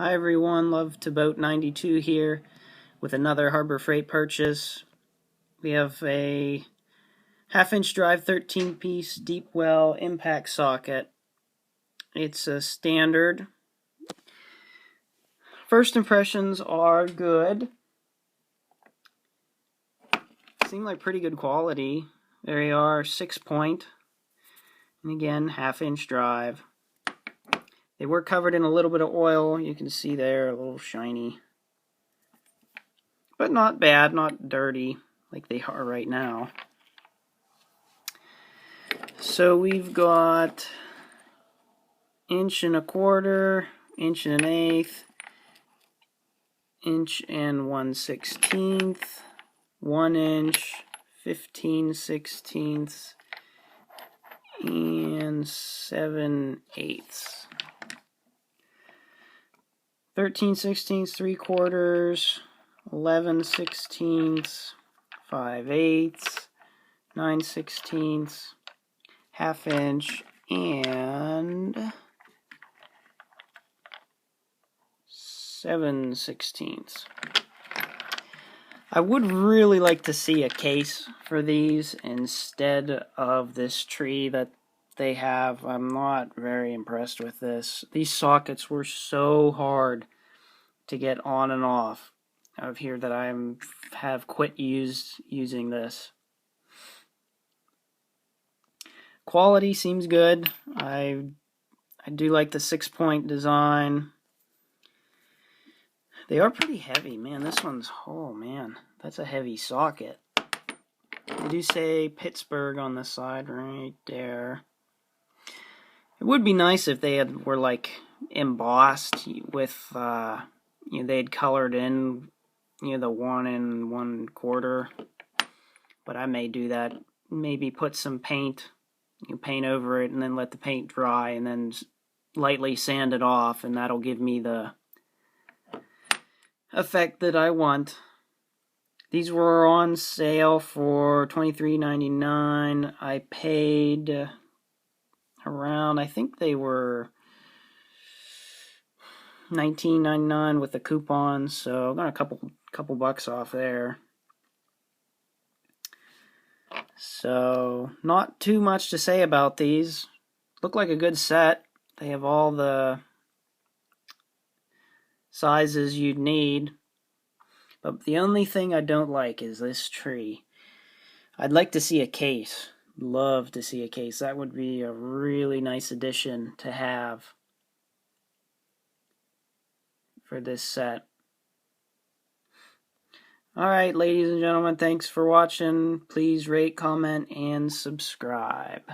Hi everyone, Love to Boat 92 here with another Harbor Freight purchase. We have a 1/2-inch drive 13-piece deep well impact socket. It's a standard. First impressions are good. Seem like pretty good quality. There they are, 6-point. And again, 1/2-inch drive. They were covered in a little bit of oil. You can see there, a little shiny. But not bad, not dirty like they are right now. So we've got 1¼ inch, 1/8 inch, 1/16, 1 inch, 15/16, and 7/8. 13/16, 3/4, 11/16, 5/8, 9/16, 1/2 inch, and 7/16. I would really like to see a case for these instead of this tree that they have. I'm not very impressed with this. These sockets were so hard to get on and off of here that I have quit using this. Quality seems good. I do like the 6-point design. They are pretty heavy, man. This one's, oh man, that's a heavy socket. They do say Pittsburgh on the side right there. It would be nice if they were like embossed with, they'd colored in, the 1 1/4. But I may do that. Maybe put some paint, paint over it, and then let the paint dry, and then lightly sand it off, and that'll give me the effect that I want. These were on sale for $23.99. I paid around, I think they were $19.99 with the coupon, so I got a couple bucks off there. So not too much to say about these. Look like a good set. They have all the sizes you'd need. But the only thing I don't like is this tree. I'd like to see a case. Love to see a case. That would be a really nice addition to have for this set. Alright, ladies and gentlemen, thanks for watching. Please rate, comment, and subscribe.